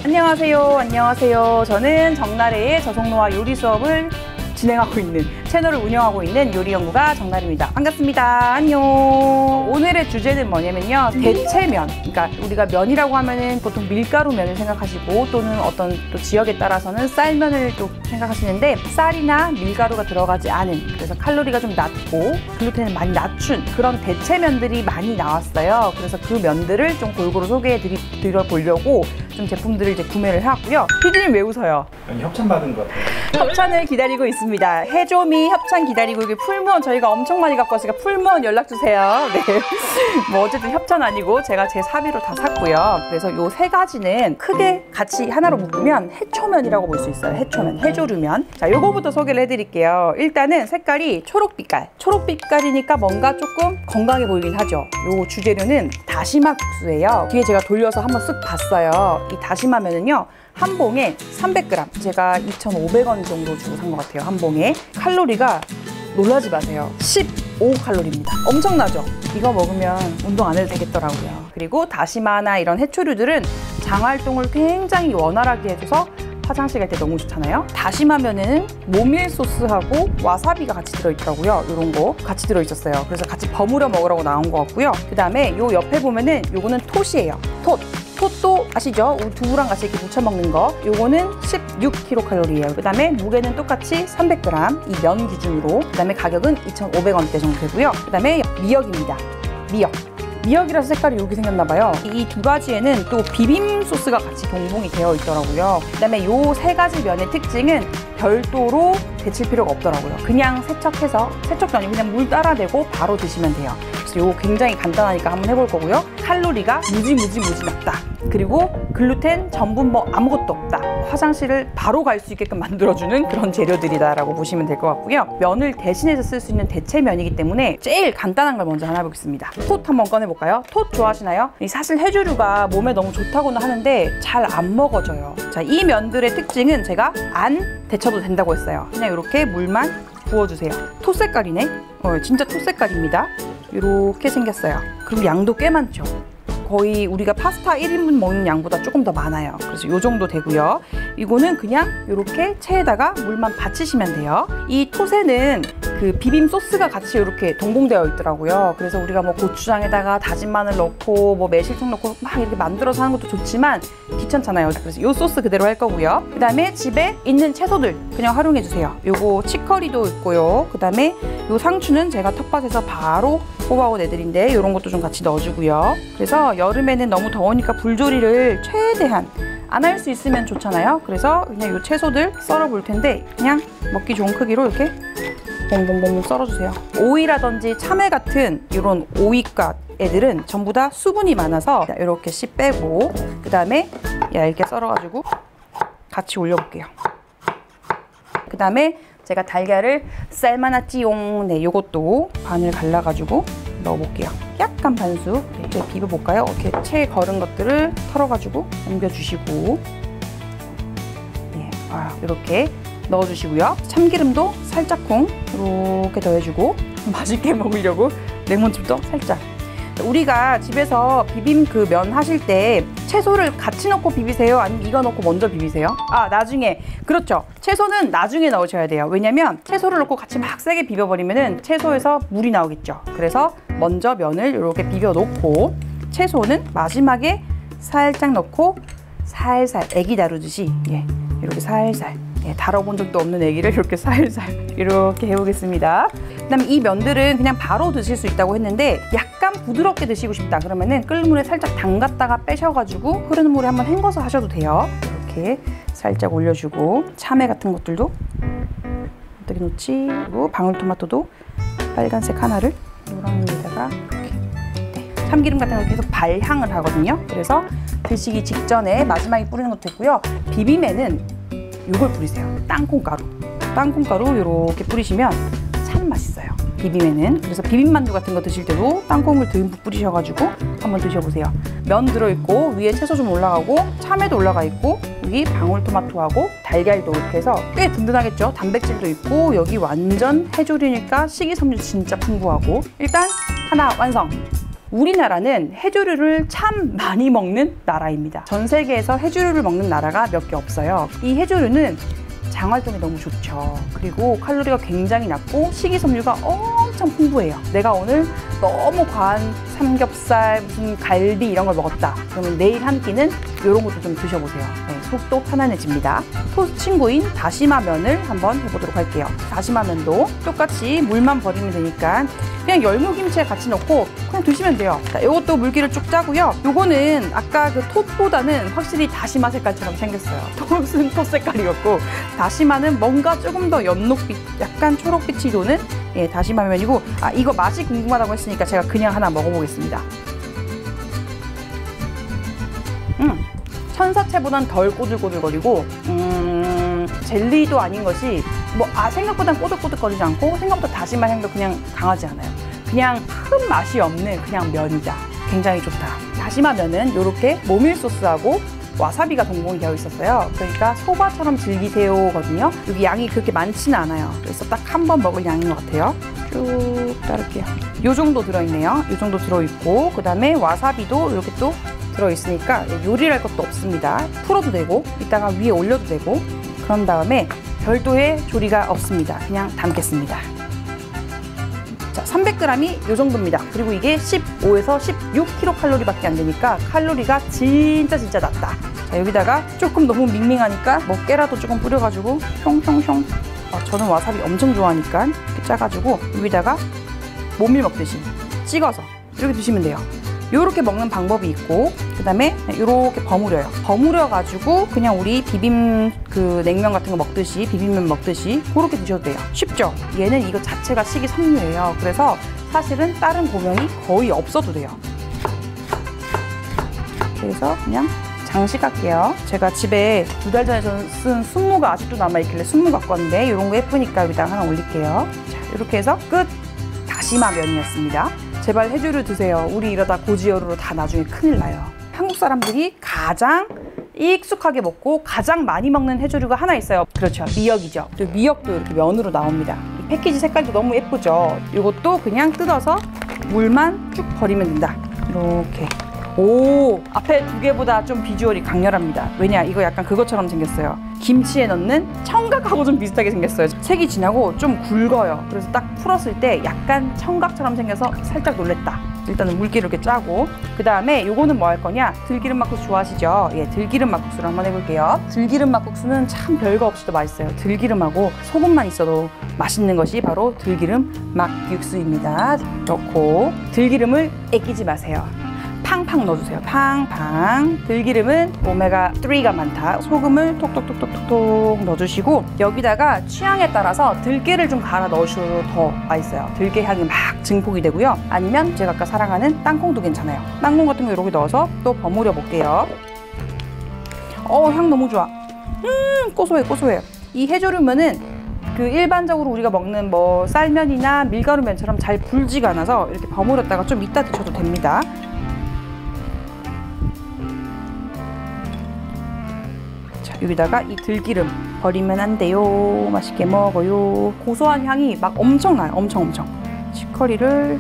안녕하세요. 저는 정나래의 저속노화 요리 수업을 진행하고 있는, 채널을 운영하고 있는 요리연구가 정나래입니다. 반갑습니다. 안녕. 오늘의 주제는 뭐냐면요, 대체면. 그러니까 우리가 면이라고 하면은 보통 밀가루 면을 생각하시고, 또는 어떤 또 지역에 따라서는 쌀면을 또 생각하시는데, 쌀이나 밀가루가 들어가지 않은, 그래서 칼로리가 좀 낮고 글루텐을 많이 낮춘 그런 대체면들이 많이 나왔어요. 그래서 그 면들을 좀 골고루 소개해 드려 보려고 좀 제품들을 이제 구매를 해왔고요. 피디님 왜 웃어요? 협찬 받은 것 같아요. 협찬을 기다리고 있습니다. 해조미 협찬 기다리고, 여기 풀무원 저희가 엄청 많이 갖고 왔으니까 풀무원 연락 주세요. 네. 뭐 어쨌든 협찬 아니고 제가 제 사비로 다 샀고요. 그래서 요 세 가지는 크게 같이 하나로 묶으면 해초면이라고 볼 수 있어요. 해초면, 해조류면. 자, 요거부터 소개를 해드릴게요. 일단은 색깔이 초록빛깔. 초록빛깔이니까 뭔가 조금 건강해 보이긴 하죠. 요 주재료는 다시마 국수예요. 뒤에 제가 돌려서 한번 쓱 봤어요. 이 다시마면은요, 한 봉에 300g, 제가 2,500원 정도 주고 산 것 같아요. 한 봉에. 칼로리가 놀라지 마세요. 15칼로리입니다. 엄청나죠? 이거 먹으면 운동 안 해도 되겠더라고요. 그리고 다시마나 이런 해초류들은 장활동을 굉장히 원활하게 해줘서 화장실 갈 때 너무 좋잖아요. 다시마면에는 모밀 소스하고 와사비가 같이 들어있더라고요. 이런 거 같이 들어있었어요. 그래서 같이 버무려 먹으라고 나온 것 같고요. 그 다음에 요 옆에 보면은 요거는 톳이에요. 톳도 아시죠? 우리 두부랑 같이 이렇게 무쳐 먹는 거. 요거는 16kcal이에요. 그 다음에 무게는 똑같이 300g, 이 면 기준으로. 그 다음에 가격은 2,500원대 정도 되고요. 그 다음에 미역입니다. 미역이라서 색깔이 이렇게 생겼나봐요. 이 두 가지에는 또 비빔 소스가 같이 동봉이 되어 있더라고요. 그 다음에 요 세 가지 면의 특징은 별도로 데칠 필요가 없더라고요. 그냥 세척해서, 세척도 아니고 그냥 물 따라 대고 바로 드시면 돼요. 그래서 요거 굉장히 간단하니까 한번 해볼 거고요. 칼로리가 무지 낮다. 그리고 글루텐, 전분 뭐 아무것도 없다. 화장실을 바로 갈 수 있게끔 만들어주는 그런 재료들이다라고 보시면 될 것 같고요. 면을 대신해서 쓸 수 있는 대체면이기 때문에 제일 간단한 걸 먼저 하나 해보겠습니다. 톳 한번 꺼내볼까요? 톳 좋아하시나요? 사실 해조류가 몸에 너무 좋다고는 하는데 잘 안 먹어져요. 자, 이 면들의 특징은 제가 안 데쳐도 된다고 했어요. 그냥 이렇게 물만 부어주세요. 톳 색깔이네. 진짜 톳 색깔입니다. 이렇게 생겼어요. 그리고 양도 꽤 많죠. 거의 우리가 파스타 1인분 먹는 양보다 조금 더 많아요. 그래서 요 정도 되고요. 이거는 그냥 이렇게 체에다가 물만 받치시면 돼요. 이 톳에는 그 비빔 소스가 같이 이렇게 동봉되어 있더라고요. 그래서 우리가 뭐 고추장에다가 다진 마늘 넣고 뭐 매실청 넣고 막 이렇게 만들어서 하는 것도 좋지만 귀찮잖아요. 그래서 요 소스 그대로 할 거고요. 그 다음에 집에 있는 채소들 그냥 활용해 주세요. 요거 치커리도 있고요. 그 다음에 요 상추는 제가 텃밭에서 바로 뽑아온 애들인데 이런 것도 좀 같이 넣어주고요. 그래서 여름에는 너무 더우니까 불조리를 최대한 안 할 수 있으면 좋잖아요. 그래서 그냥 요 채소들 썰어 볼 텐데 그냥 먹기 좋은 크기로 이렇게 봉봉봉 썰어주세요. 오이라든지 참외 같은 이런 오이갓 애들은 전부 다 수분이 많아서 이렇게 씨 빼고, 그 다음에 얇게 썰어가지고 같이 올려볼게요. 그 다음에 제가 달걀을 삶아놨지용. 네, 요것도 반을 갈라가지고 넣어볼게요. 약간 반숙. 이렇게 비벼볼까요? 이렇게 채에 걸은 것들을 털어가지고 옮겨주시고, 네, 이렇게 넣어주시고요. 참기름도 살짝쿵 이렇게 더해주고, 맛있게 먹으려고 레몬즙도 살짝. 우리가 집에서 비빔 그 면 하실 때 채소를 같이 넣고 비비세요? 아니면 이거 넣고 먼저 비비세요? 나중에. 그렇죠. 채소는 나중에 넣으셔야 돼요. 왜냐면 채소를 넣고 같이 막 세게 비벼버리면은 채소에서 물이 나오겠죠. 그래서 먼저 면을 이렇게 비벼 놓고 채소는 마지막에 살짝 넣고 살살 애기 다루듯이, 이렇게 살살, 다뤄본 적도 없는 애기를 이렇게 살살 이렇게 해보겠습니다. 그다음에 이 면들은 그냥 바로 드실 수 있다고 했는데 약간 부드럽게 드시고 싶다 그러면은 끓는 물에 살짝 담갔다가 빼셔가지고 흐르는 물에 한번 헹궈서 하셔도 돼요. 이렇게 살짝 올려주고, 참외 같은 것들도 어떻게 놓지? 그리고 방울토마토도 빨간색 하나를 노란 물에다가 이렇게. 참기름 같은 거 계속 발향을 하거든요. 그래서 드시기 직전에 마지막에 뿌리는 것도 있고요. 비빔에는 이걸 뿌리세요. 땅콩가루 이렇게 뿌리시면 참 맛있어요. 비빔에는. 그래서 비빔만두 같은 거 드실 때도 땅콩을 듬뿍 뿌리셔가지고 한번 드셔보세요. 면 들어있고 위에 채소 좀 올라가고 참외도 올라가 있고 여기 방울토마토하고 달걀도 이렇게 해서 꽤 든든하겠죠. 단백질도 있고 여기 완전 해조류니까 식이섬유 진짜 풍부하고. 일단 하나 완성! 우리나라는 해조류를 참 많이 먹는 나라입니다. 전 세계에서 해조류를 먹는 나라가 몇 개 없어요. 이 해조류는 장활동이 너무 좋죠. 그리고 칼로리가 굉장히 낮고 식이섬유가 엄청 풍부해요. 내가 오늘 너무 과한 삼겹살, 무슨 갈비 이런 걸 먹었다. 그러면 내일 한 끼는 이런 것도 좀 드셔보세요. 네, 속도 편안해집니다. 친구인 다시마 면을 한번 해보도록 할게요. 다시마 면도 똑같이 물만 버리면 되니까 그냥 열무김치에 같이 넣고 그냥 드시면 돼요. 자, 이것도 물기를 쭉 짜고요. 요거는 아까 그 톳보다는 확실히 다시마 색깔처럼 생겼어요. 톳은 톳 색깔이었고 다시마는 뭔가 조금 더 연녹빛, 약간 초록빛이 도는 예, 다시마 면이고 이거 맛이 궁금하다고 했으니까 제가 그냥 하나 먹어보겠습니다. 천사채보단 덜 꼬들꼬들거리고 젤리도 아닌 것이 생각보다 꼬들꼬들거리지 않고 생각보다 다시마 향도 그냥 강하지 않아요. 그냥 큰 맛이 없는 그냥 면이다. 굉장히 좋다. 다시마 면은 이렇게 모밀 소스하고 와사비가 동봉이 되어 있었어요. 그러니까 소바처럼 즐기세요거든요. 여기 양이 그렇게 많지는 않아요. 그래서 딱 한 번 먹을 양인 것 같아요. 쭉 따를게요. 요 정도 들어있네요. 요 정도 들어있고 그 다음에 와사비도 이렇게 또 들어있으니까 요리를 할 것도 없습니다. 풀어도 되고 이따가 위에 올려도 되고 그런 다음에 별도의 조리가 없습니다. 그냥 담겠습니다. 자, 300g이 요 정도입니다. 그리고 이게 15에서 16kcal 밖에 안 되니까 칼로리가 진짜 낮다. 자, 여기다가 조금 너무 밍밍하니까 깨라도 조금 뿌려가지고 숑숑숑. 저는 와사비 엄청 좋아하니까 이렇게 짜가지고 여기다가 모밀 먹듯이 찍어서 이렇게 드시면 돼요. 요렇게 먹는 방법이 있고 그 다음에 요렇게 버무려요. 버무려가지고 그냥 우리 냉면 같은 거 먹듯이 비빔면 먹듯이 그렇게 드셔도 돼요. 쉽죠? 얘는 이거 자체가 식이섬유예요. 그래서 사실은 다른 고명이 거의 없어도 돼요. 그래서 그냥 장식할게요. 제가 집에 2달 전에 쓴 순무가 아직도 남아있길래 순무 갖고 왔는데 이런 거 예쁘니까 여기다 하나 올릴게요. 자, 이렇게 해서 끝! 다시마 면이었습니다. 제발 해조류 드세요. 우리 이러다 고지혈으로 다 나중에 큰일 나요. 한국 사람들이 가장 익숙하게 먹고 가장 많이 먹는 해조류가 하나 있어요. 그렇죠. 미역이죠. 미역도 이렇게 면으로 나옵니다. 이 패키지 색깔도 너무 예쁘죠. 이것도 그냥 뜯어서 물만 쭉 버리면 된다. 이렇게. 오, 앞에 두 개보다 좀 비주얼이 강렬합니다. 왜냐, 이거 약간 그것처럼 생겼어요. 김치에 넣는 청각하고 좀 비슷하게 생겼어요. 색이 진하고 좀 굵어요. 그래서 딱 풀었을 때 약간 청각처럼 생겨서 살짝 놀랬다. 일단은 물기를 이렇게 짜고 그 다음에 요거는 뭐 할 거냐, 들기름 막국수 좋아하시죠? 예, 들기름 막국수를 한번 해볼게요. 들기름 막국수는 참 별거 없이도 맛있어요. 들기름하고 소금만 있어도 맛있는 것이 바로 들기름 막국수입니다. 넣고 들기름을 아끼지 마세요. 팡팡 넣어주세요. 팡팡. 들기름은 오메가3가 많다. 소금을 톡톡톡톡톡 넣어주시고 여기다가 취향에 따라서 들깨를 좀 갈아 넣으셔도 더 맛있어요. 들깨 향이 막 증폭이 되고요. 아니면 제가 아까 사랑하는 땅콩도 괜찮아요. 땅콩 같은 거 이렇게 넣어서 또 버무려 볼게요. 향 너무 좋아. 고소해요. 이 해조류면은 일반적으로 우리가 먹는 쌀면이나 밀가루면처럼 잘 불지가 않아서 이렇게 버무렸다가 좀 이따 드셔도 됩니다. 여기다가 이 들기름 버리면 안 돼요. 맛있게 먹어요. 고소한 향이 막 엄청나요. 엄청. 치커리를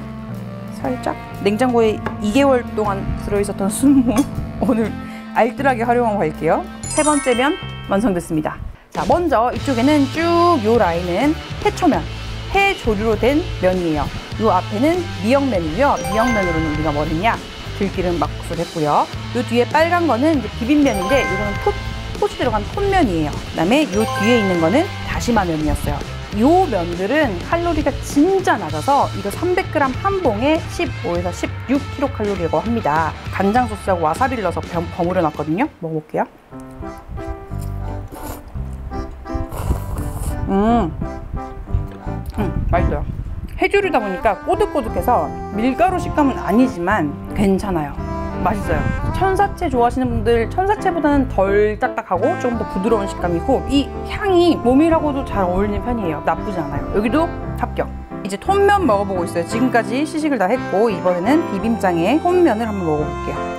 살짝 냉장고에 2개월 동안 들어있었던 순무 오늘 알뜰하게 활용하고 갈게요. 세 번째 면 완성됐습니다. 자, 먼저 이쪽에는 쭉 요 라인은 해초면, 해조류로 된 면이에요. 요 앞에는 미역면이고요. 미역면으로는 우리가 뭐 했냐? 들기름 막국수를 했고요. 요 뒤에 빨간 거는 이제 비빔면인데 이거는 톳이 들어간 톳면이에요. 그 다음에 요 뒤에 있는 거는 다시마 면이었어요. 요 면들은 칼로리가 진짜 낮아서 이거 300g 한 봉에 15에서 16kcal라고 합니다. 간장 소스하고 와사비를 넣어서 버무려 놨거든요. 먹어볼게요. 맛있어요. 해조류다 보니까 꼬득꼬득해서 밀가루 식감은 아니지만 괜찮아요. 맛있어요. 천사채 좋아하시는 분들 천사채보다는 덜 딱딱하고 조금 더 부드러운 식감이고 이 향이 모밀하고도 잘 어울리는 편이에요. 나쁘지 않아요. 여기도 합격. 이제 톤면 먹어보고 있어요. 지금까지 시식을 다 했고 이번에는 비빔장에 톤면을 한번 먹어볼게요.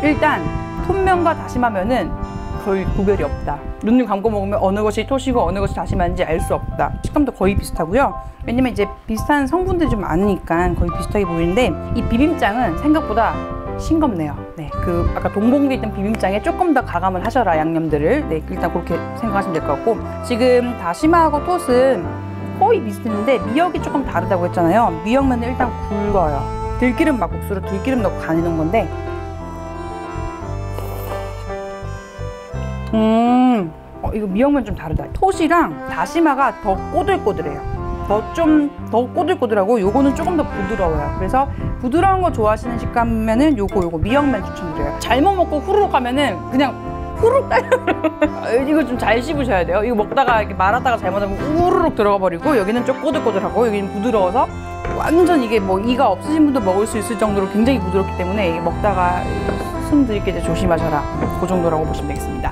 일단 톤면과 다시마면은 거의 구별이 없다. 눈을 감고 먹으면 어느 것이 토시고 어느 것이 다시마인지 알 수 없다. 식감도 거의 비슷하고요. 왜냐면 이제 비슷한 성분들이 좀 많으니까 거의 비슷하게 보이는데 이 비빔장은 생각보다 싱겁네요. 네, 그 아까 동봉돼 있던 비빔장에 조금 더 가감을 하셔라, 양념들을. 네, 일단 그렇게 생각하시면 될 것 같고, 지금 다시마하고 톳은 거의 비슷했는데 미역이 조금 다르다고 했잖아요. 미역면은 일단 굵어요. 들기름 막국수로 들기름 넣고 간해놓은 건데, 이거 미역면 좀 다르다. 톳이랑 다시마가 더 꼬들꼬들해요. 더 꼬들꼬들하고 요거는 조금 더 부드러워요. 그래서 부드러운 거 좋아하시는 식감이면은 요거 미역면 추천드려요. 잘못 먹고 후루룩 하면은 그냥 후루룩 이거 좀 잘 씹으셔야 돼요. 이거 먹다가 이렇게 말았다가 잘못하면 우르륵 들어가 버리고, 여기는 좀 꼬들꼬들하고 여기는 부드러워서 완전 이게 뭐 이가 없으신 분도 먹을 수 있을 정도로 굉장히 부드럽기 때문에 먹다가 숨 들이게 조심하셔라. 그 정도라고 보시면 되겠습니다.